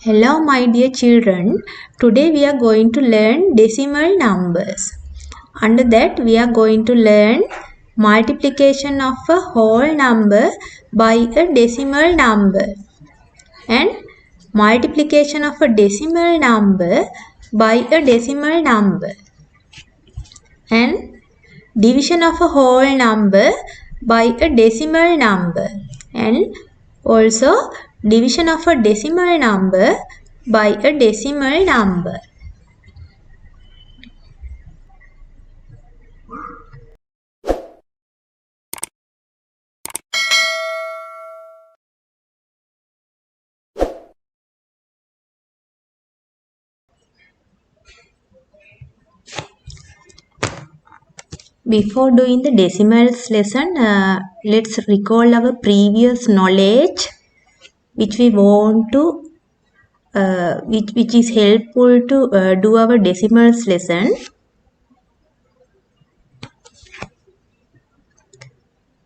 Hello my dear children, today we are going to learn decimal numbers. Under that we are going to learn multiplication of a whole number by a decimal number and multiplication of a decimal number by a decimal number and division of a whole number by a decimal number and also division of a decimal number by a decimal number. Before doing the decimals lesson, let's recall our previous knowledge which we want to which is helpful to do our decimals lesson.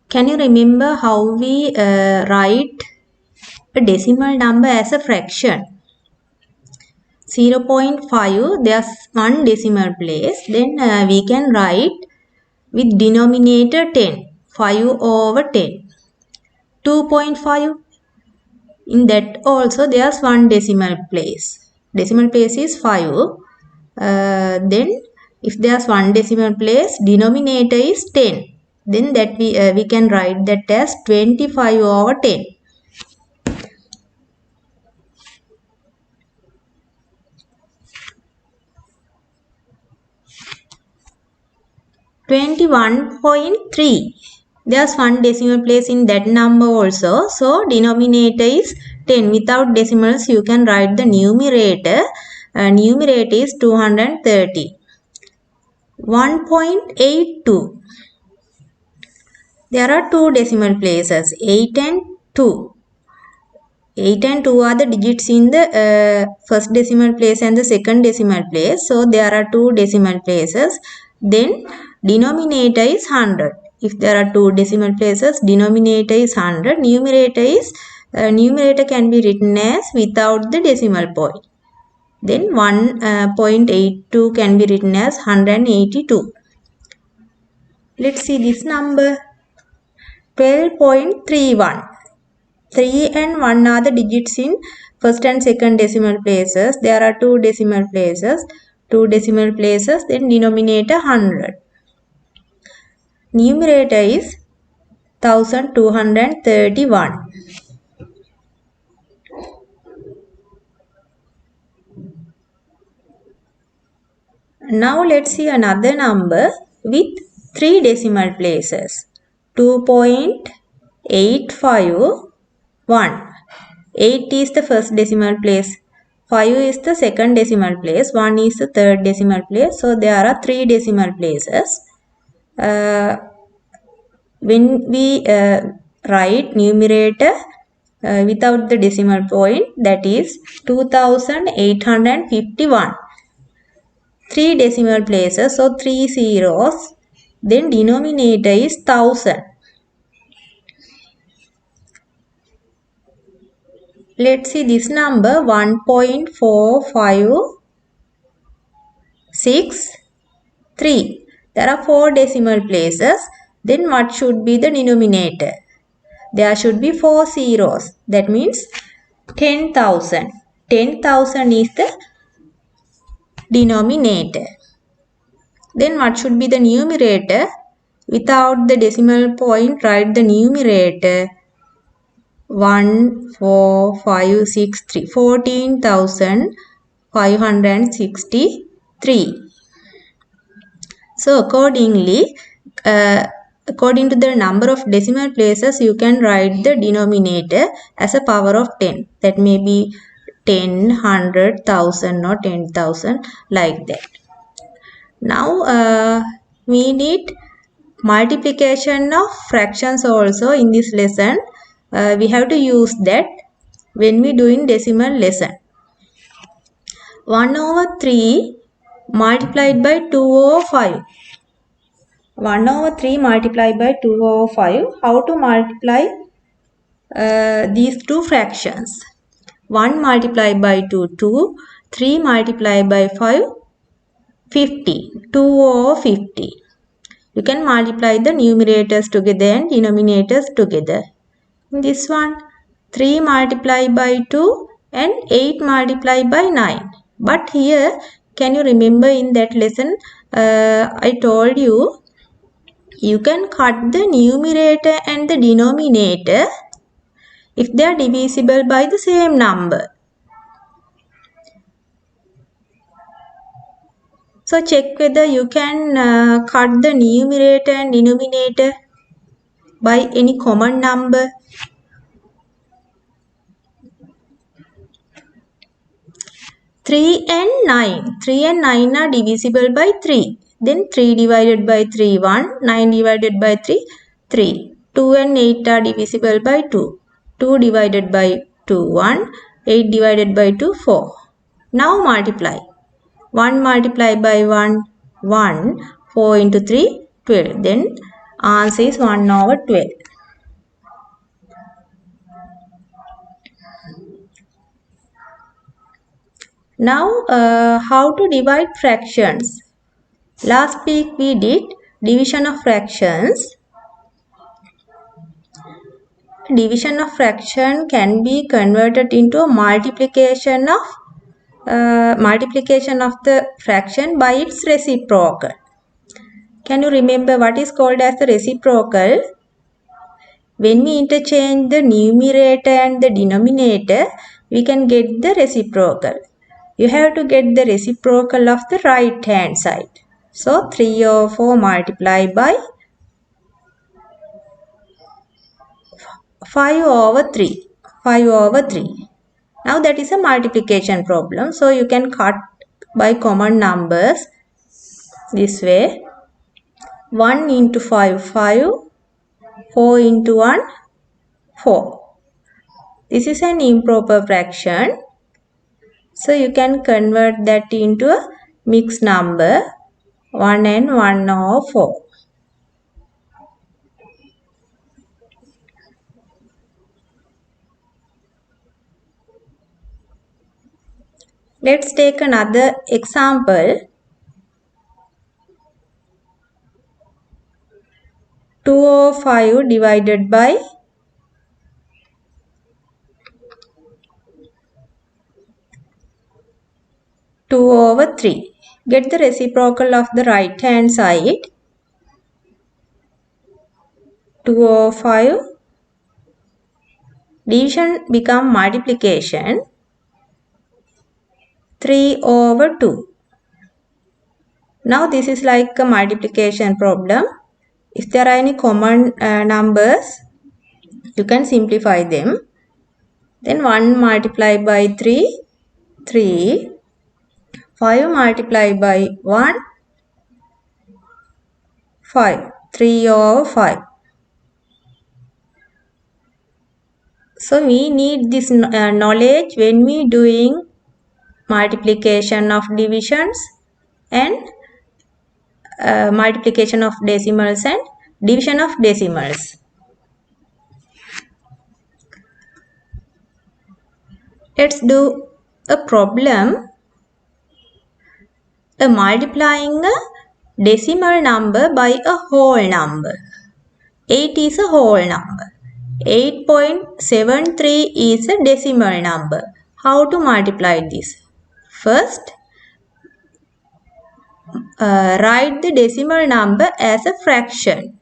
Can you remember how we write a decimal number as a fraction? 0.5, there's one decimal place, then we can write with denominator 10, 5 over 10. 2.5, in that also there's one decimal place. Decimal place is 5. Then if there's one decimal place, denominator is 10. Then that we can write that as 25 over 10. 21.3. There's one decimal place in that number also. So denominator is 10. Without decimals, you can write the numerator. Numerator is 230. 1.82. There are two decimal places, 8 and 2. 8 and 2 are the digits in the first decimal place and the second decimal place. So there are two decimal places. Then denominator is 100. If there are two decimal places, denominator is 100. Numerator can be written as without the decimal point. Then 1.82 can be written as 182. Let's see this number. 12.31. 3 and 1 are the digits in first and second decimal places. There are two decimal places. Then denominator 100. Numerator is 1231. Now let's see another number with three decimal places. 2.851. 8 is the first decimal place. 5 is the second decimal place. 1 is the third decimal place. So there are three decimal places. When we write numerator without the decimal point, that is 2851. Three decimal places, so 3 zeros. Then denominator is 1000. Let's see this number 1.4563. There are four decimal places. Then what should be the denominator? There should be 4 zeros. That means 10,000. 10,000 is the denominator. Then what should be the numerator? Without the decimal point, write the numerator 14563. 14,563. So accordingly, according to the number of decimal places, you can write the denominator as a power of 10. That may be 10, 100, 1000 or 10,000, like that. Now we need multiplication of fractions also in this lesson. We have to use that when we doing decimal lesson. 1 over 3 multiplied by 2 over 5. 1 over 3 multiplied by 2 over 5. How to multiply these two fractions? 1 multiplied by 2, 2. 3 multiplied by 5, 50. 2 over 50. You can multiply the numerators together and denominators together. This one, 3 multiplied by 2 and 8 multiplied by 9. But here, can you remember in that lesson, I told you, you can cut the numerator and the denominator if they are divisible by the same number. So check whether you can cut the numerator and denominator by any common number. 3 and 9. 3 and 9 are divisible by 3. Then 3 divided by 3, 1. 9 divided by 3, 3. 2 and 8 are divisible by 2. 2 divided by 2, 1. 8 divided by 2, 4. Now multiply. 1 multiplied by 1, 1. 4 into 3, 12. Then answer is 1 over 12. Now, how to divide fractions? Last week we did division of fractions. Division of fraction can be converted into a multiplication of the fraction by its reciprocal. Can you remember what is called as the reciprocal? When we interchange the numerator and the denominator, we can get the reciprocal. You have to get the reciprocal of the right hand side. So 3 over 4 multiplied by 5 over 3. 5 over 3. Now that is a multiplication problem. So you can cut by common numbers this way. 1 into 5, 5. 4 into 1, 4. This is an improper fraction. So you can convert that into a mixed number. 1 and 1 over 4. Let's take another example. 2 over 5 divided by 2 over 3. Get the reciprocal of the right hand side. 2 over 5. Division become multiplication. 3 over 2. Now this is like a multiplication problem. If there are any common numbers, you can simplify them. Then 1 multiplied by 3, 3. 5 multiplied by 1, 5. 3 over 5. So we need this knowledge when we doing multiplication of divisions and multiplication of decimals and division of decimals. Let's do a problem. Multiplying a decimal number by a whole number. 8 is a whole number. 8.73 is a decimal number. How to multiply this? First, write the decimal number as a fraction.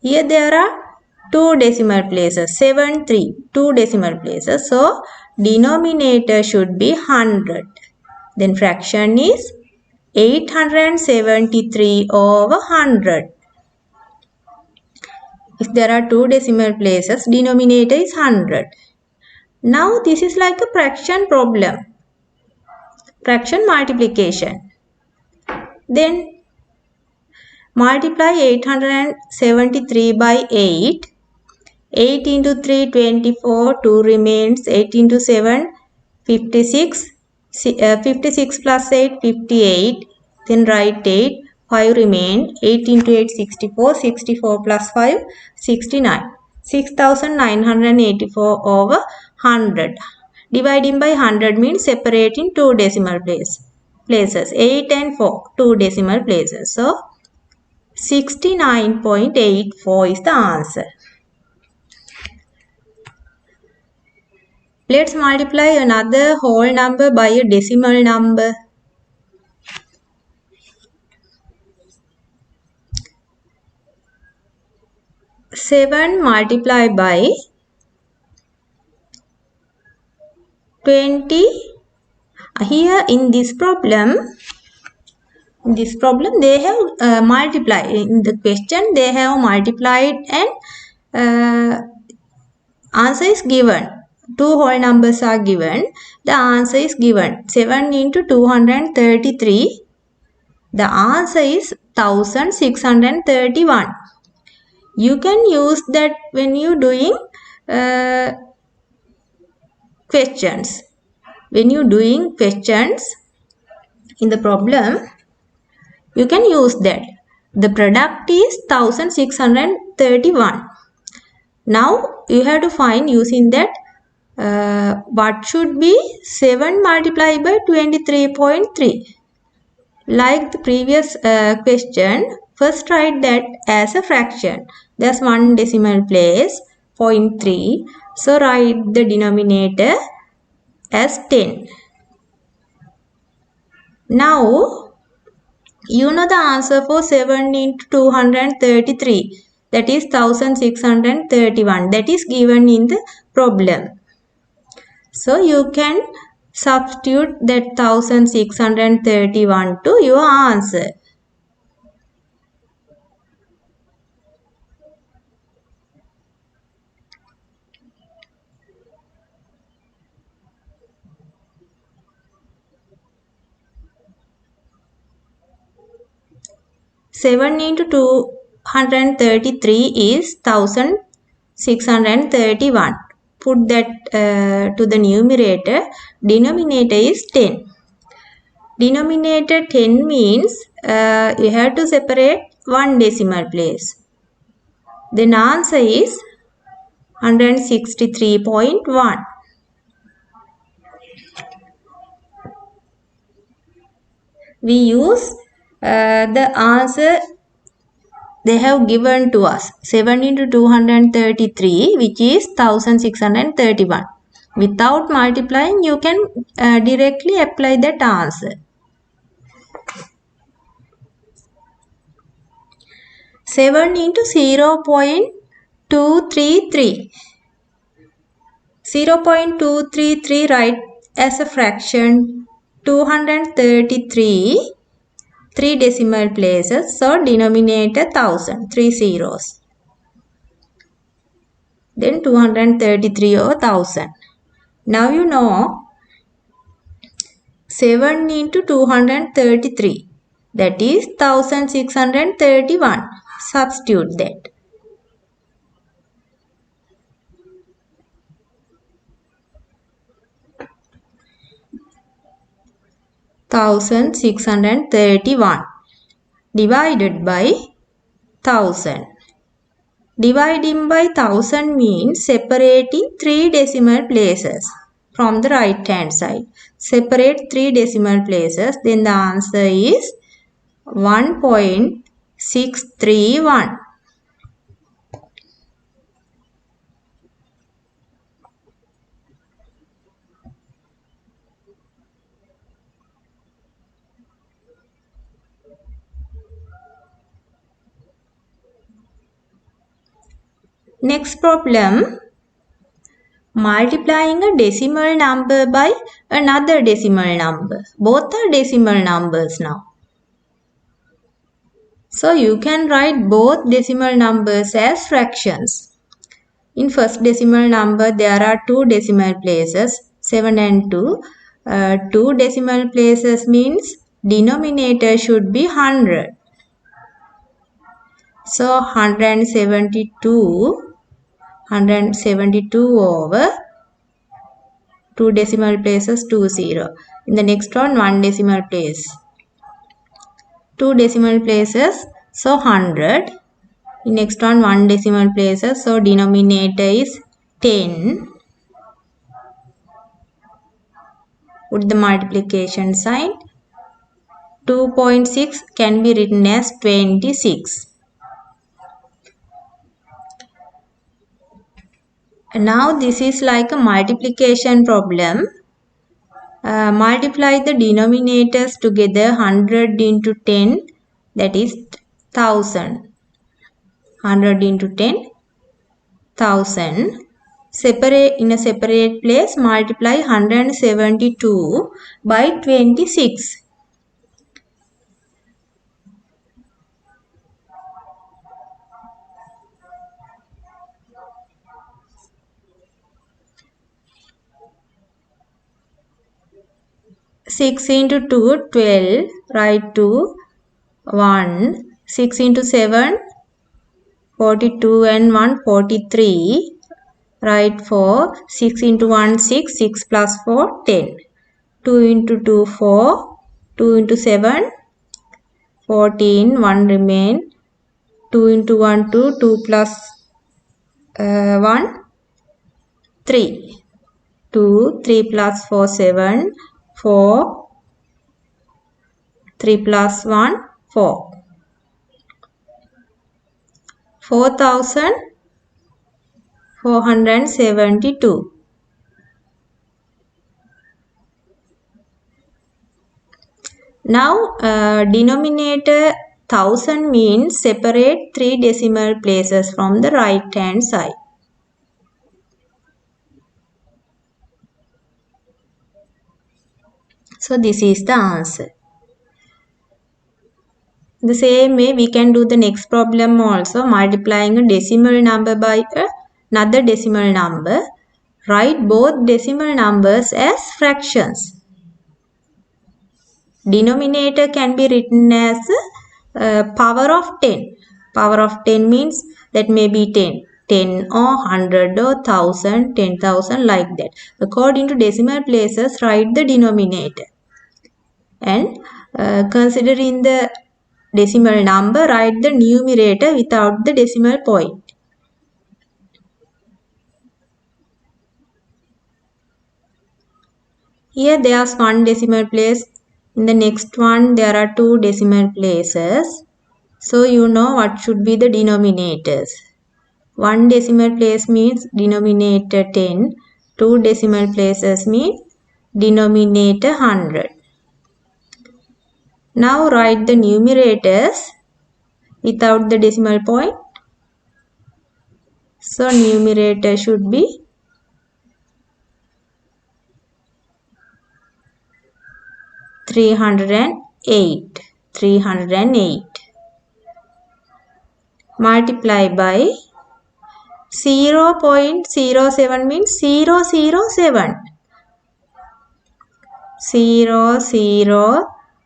Here there are 2 decimal places, 7, 3, 2 decimal places. So, denominator should be 100. Then fraction is 873 over 100. If there are 2 decimal places, denominator is 100. Now this is like a fraction problem. Fraction multiplication. Then multiply 873 by 8. 8 into 3, 24. 2 remains. 8 into 7, 56. 56 plus 8, 58. Then write 8. 5 remain. 8 into 8, 64. 64 plus 5, 69. 6984 over 100. Dividing by 100 means separating 2 decimal places. 8 and 4, 2 decimal places. So 69.84 is the answer. Let's multiply another whole number by a decimal number. 7 multiplied by 20. Here in this problem they have multiplied. In the question they have multiplied and answer is given. 2 whole numbers are given. The answer is given. 7 into 233. The answer is 1631. You can use that when you doing questions. When you doing questions in the problem, you can use that. The product is 1631. Now you have to find using that what should be 7 multiplied by 23.3. Like the previous question, first write that as a fraction. There's 1 decimal place, 0.3. So write the denominator as 10. Now you know the answer for 7 into 233. That is 1631. That is given in the problem. So you can substitute that 1631 to your answer. Seven into 233 is 1631. Put that to the numerator. Denominator is 10. Denominator 10 means you have to separate 1 decimal place. Then answer is 163.1. We use the answer they have given to us. 7 into 233, which is 1631. Without multiplying, you can directly apply that answer. 7 into 0.233. 0.233 write as a fraction. 233, 3 decimal places, so denominator 1000, 3 zeros. Then 233 over 1000. Now you know 7 into 233, that is 1631. Substitute that. (1631) divided by 1000. Dividing by 1000 means separating 3 decimal places from the right hand side. Separate 3 decimal places, then the answer is 1.631. Next problem, multiplying a decimal number by another decimal number. Both are decimal numbers now. So you can write both decimal numbers as fractions. In first decimal number, there are 2 decimal places, 7 and 2. 2 decimal places means denominator should be 100. So 172 over 2 decimal places 20. In the next one, 1 decimal place. 2 decimal places, so 100. In next one, 1 decimal places, so denominator is 10. put the multiplication sign. 2.6 can be written as 26. Now this is like a multiplication problem. Multiply the denominators together. 100 into 10, that is 1000. 100 into 10, 1000. Separate in a separate place, multiply 172 by 26. Six into 2, 12. Write 2, 1. 6 into 7, 42 and 1, 43. Write 4. 6 into 1, 6. 6 plus 4, 10. 2 into 2, 4. 2 into 7, 14. 1 remain. 2 into 1, 2. 2 plus 1, 3. 2. 3 plus 4, 7. 4. 3 plus 1, 4. 4,472. Now denominator 1000 means separate 3 decimal places from the right hand side. So this is the answer. The same way we can do the next problem also, multiplying a decimal number by another decimal number. Write both decimal numbers as fractions. Denominator can be written as power of 10. Power of 10 means that may be 10. 10 or 100 or 1000, 10,000 like that. According to decimal places, write the denominator. And considering the decimal number, write the numerator without the decimal point. Here there's one decimal place. In the next one there are 2 decimal places. So you know what should be the denominators. 1 decimal place means denominator 10. 2 decimal places means denominator 100. Now write the numerators without the decimal point. So numerator should be 308. 308. Multiply by 0.07 means 007.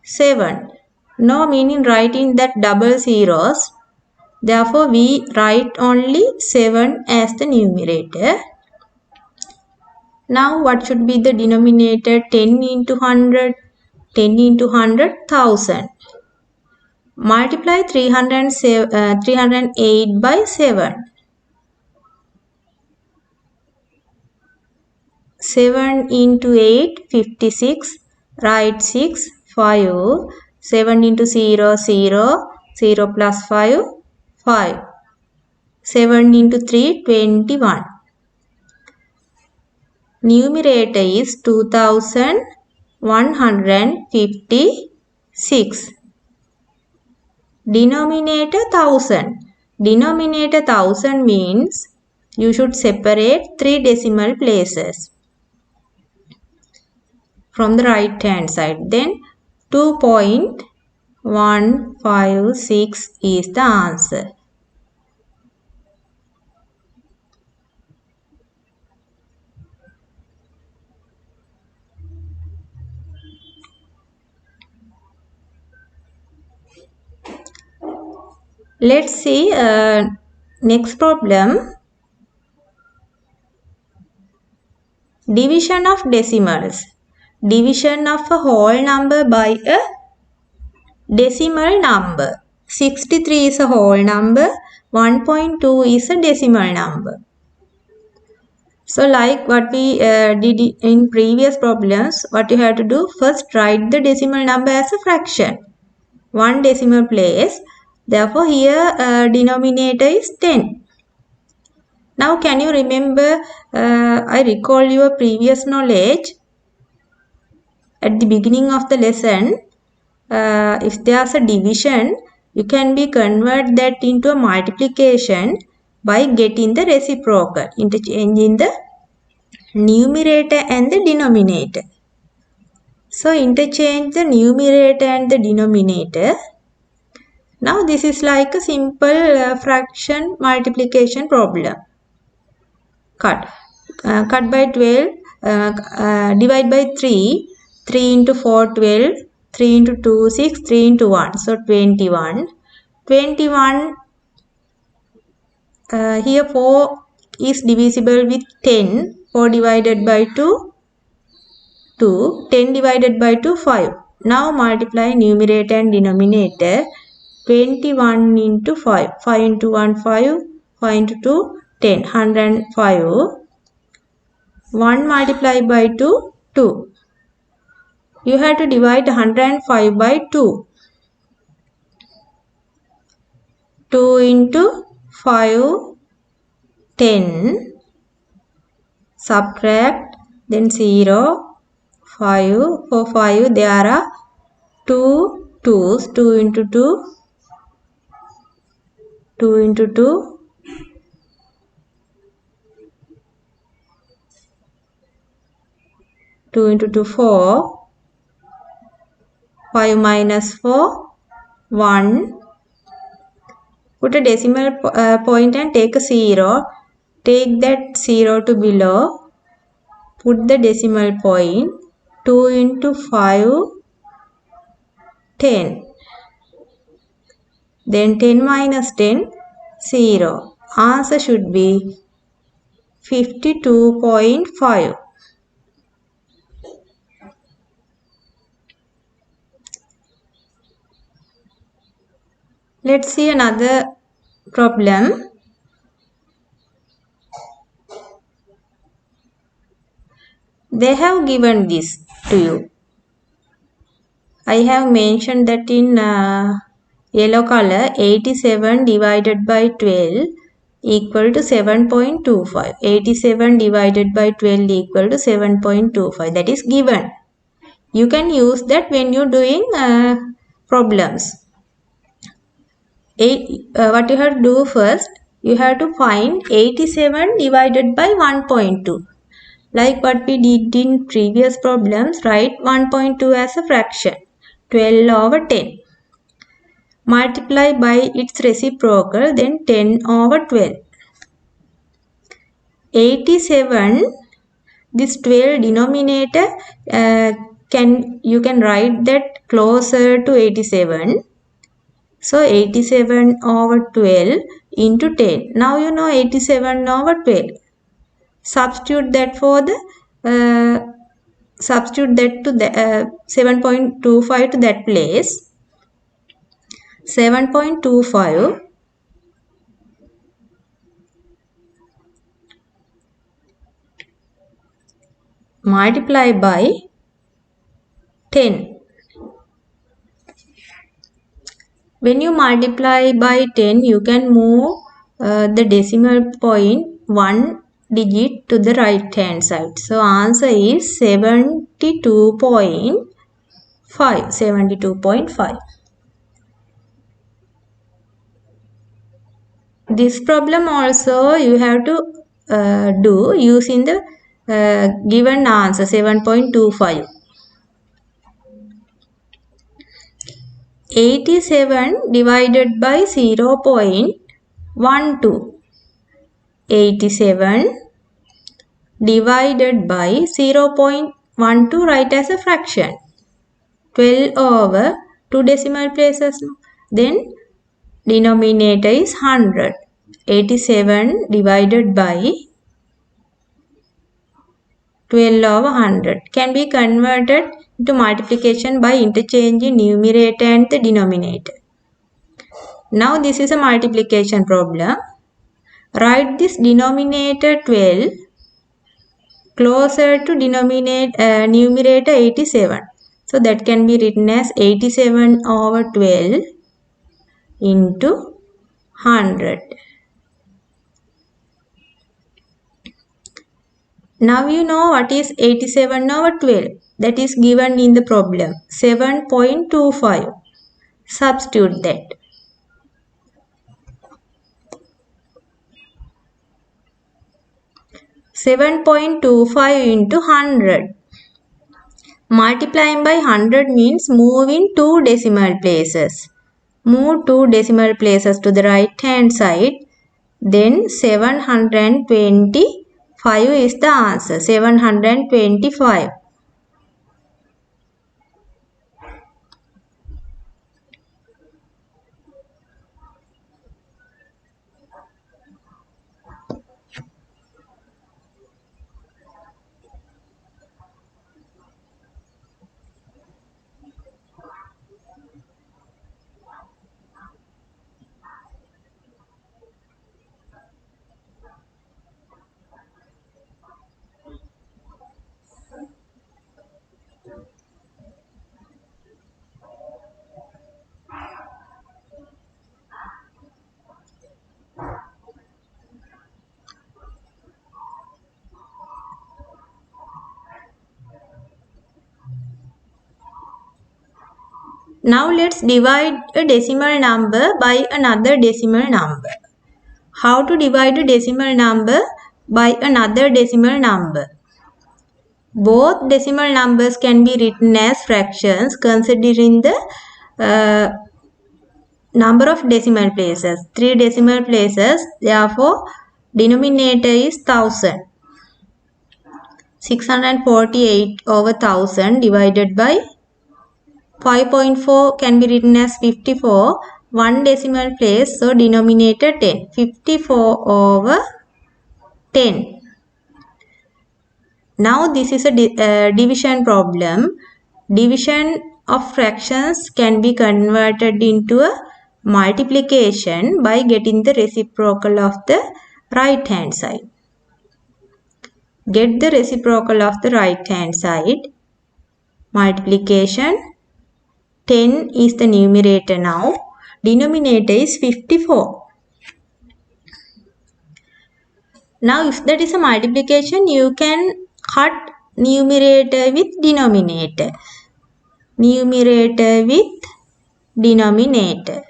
007. No meaning writing that double zeros. Therefore, we write only 7 as the numerator. Now, what should be the denominator? 10 into 100. 10 into 100, 1000. Multiply 308 by 7. 7 into 8, 56. Write 6, 5. 7 into 0, 0. 0 plus 5, 5. 7 into 3, 21. Numerator is 2156. Denominator 1000. Denominator 1000 means you should separate 3 decimal places from the right hand side. Then 2.156 is the answer. Let's see next problem. Division of decimals. Division of a whole number by a decimal number. 63 is a whole number. 1.2 is a decimal number. So like what we did in previous problems, what you have to do, first write the decimal number as a fraction. One decimal place. Therefore here denominator is 10. Now can you remember, I recall your previous knowledge at the beginning of the lesson. If there's a division, you can convert that into a multiplication by getting the reciprocal, interchanging the numerator and the denominator. So interchange the numerator and the denominator. Now this is like a simple fraction multiplication problem. Cut by 12, divide by 3, 3 into 4, 12, 3 into 2, 6, 3 into 1, so 21. 21, here 4 is divisible with 10, 4 divided by 2, 2, 10 divided by 2, 5. Now multiply numerator and denominator, 21 into 5, 5 into 1, 5, 5 into 2, 10, 105. 1 multiplied by 2, 2. You have to divide 105 by 2. 2 into 5, 10. Subtract, then 0, 5. For 5 there are 2 2's. 2 into 2, 2 into 2. 2 into 2, 4. 5 minus 4, 1. Put a decimal point and take a 0. Take that 0 to below. Put the decimal point. 2 into 5, 10. Then 10 minus 10, 0. Answer should be 52.5. Let's see another problem. They have given this to you. I have mentioned that in yellow color. 87 divided by 12 equal to 7.25. 87 divided by 12 equal to 7.25. That is given. You can use that when you're doing problems. What you have to do first, you have to find 87 divided by 1.2. Like what we did in previous problems, write 1.2 as a fraction, 12 over 10. Multiply by its reciprocal, then 10 over 12. 87, this 12 denominator, you can write that closer to 87. So 87 over 12 into 10. Now you know 87 over 12. Substitute that for the substitute that to the 7.25 to that place. 7.25 multiply by 10. When you multiply by 10, you can move the decimal point 1 digit to the right hand side. So answer is 72.5. 72.5. This problem also you have to do using the given answer 7.25. 87 divided by 0.12. 87 divided by 0.12 write as a fraction. 12 over 2 decimal places. Then denominator is 100. 87 divided by 12 over 100 can be converted into multiplication by interchanging numerator and the denominator. Now this is a multiplication problem. Write this denominator 12 closer to numerator 87. So that can be written as 87 over 12 into 100. Now you know what is 87 over 12. That is given in the problem. 7.25. Substitute that. 7.25 into 100. Multiplying by 100 means move in 2 decimal places. Move 2 decimal places to the right hand side. Then 725 is the answer. 725. Now let's divide a decimal number by another decimal number. How to divide a decimal number by another decimal number? Both decimal numbers can be written as fractions considering the number of decimal places. 3 decimal places, therefore denominator is 1000. 648 over 1000 divided by 5.4 can be written as 54. 1 decimal place, so denominator 10. 54 over 10. Now this is a division problem. Division of fractions can be converted into a multiplication by getting the reciprocal of the right hand side. Get the reciprocal of the right hand side. Multiplication. 10 is the numerator now. Denominator is 54. Now if that is a multiplication, you can cut numerator with denominator. Numerator with denominator.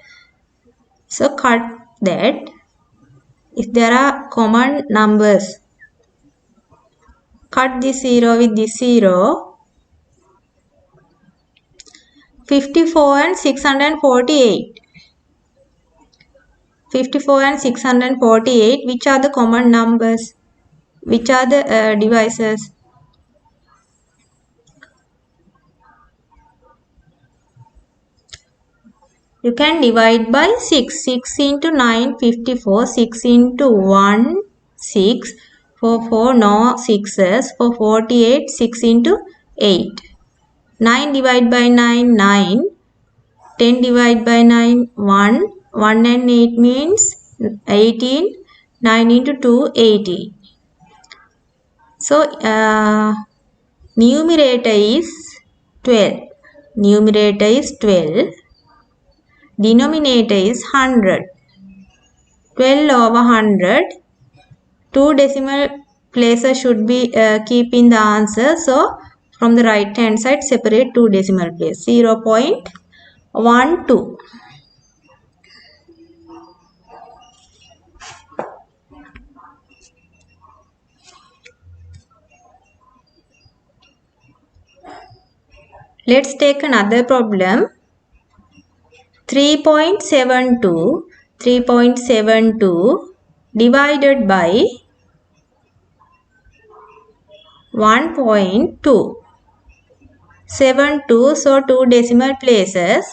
So cut that. If there are common numbers, cut this 0 with this 0. 54 and 648. 54 and 648, which are the common numbers? Which are the divisors? You can divide by 6. 6 into 9, 54. 6 into 1, 6. For 4, no 6s. For 48, 6 into 8. 9 divided by 9, 9. 10 divided by 9, 1. 1 and 8 means 18. 9 into 2, 18. So, numerator is 12. Numerator is 12. Denominator is 100. 12 over 100. 2 decimal places should be keep in the answer. So, from the right hand side, separate 2 decimal places. 0.12. Let's take another problem. 3.72 divided by 1.2. 72, so 2 decimal places.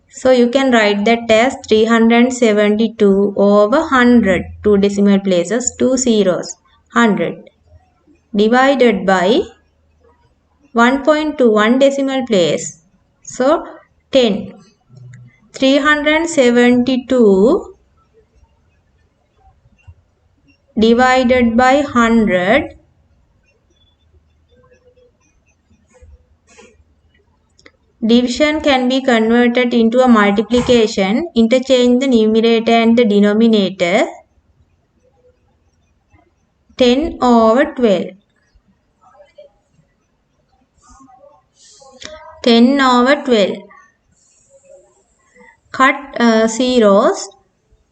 So you can write that as 372 over 100. 2 decimal places, 2 zeros, 100. Divided by 1.2, 1 decimal place. So 10. 372 divided by 100 Division can be converted into a multiplication. Interchange the numerator and the denominator. 10 over 12. 10 over 12. Cut zeros.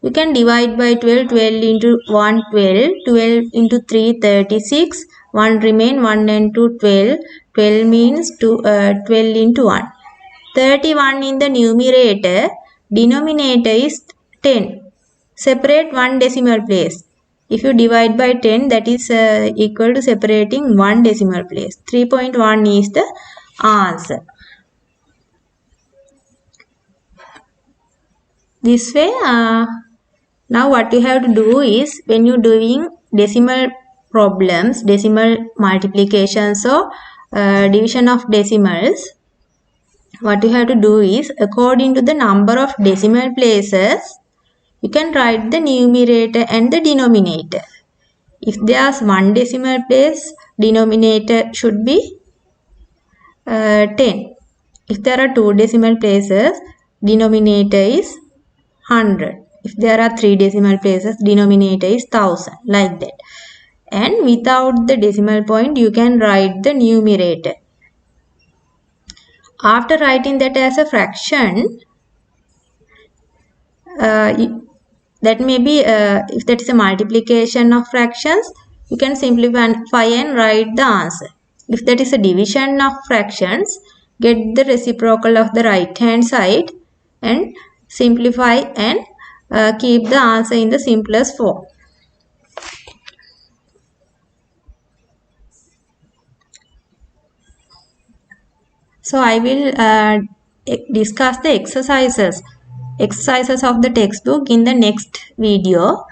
We can divide by 12. 12 into 1, 12. 12 into 3, 36. 1 remain, 1 and 2, 12. 12 means 12 into 1. 31 in the numerator. Denominator is 10. Separate one decimal place. If you divide by 10, that is equal to separating one decimal place. 3.1 is the answer. This way, now what you have to do is, when you're doing decimal problems, decimal multiplications or division of decimals, what you have to do is, according to the number of decimal places, you can write the numerator and the denominator. If there's one decimal place, denominator should be 10. If there are two decimal places, denominator is 100. If there are three decimal places, denominator is 1000, like that. And without the decimal point, you can write the numerator. After writing that as a fraction, that may be, if that is a multiplication of fractions, you can simplify and write the answer. If that is a division of fractions, get the reciprocal of the right hand side and simplify and keep the answer in the simplest form. So I will discuss the exercises of the textbook in the next video.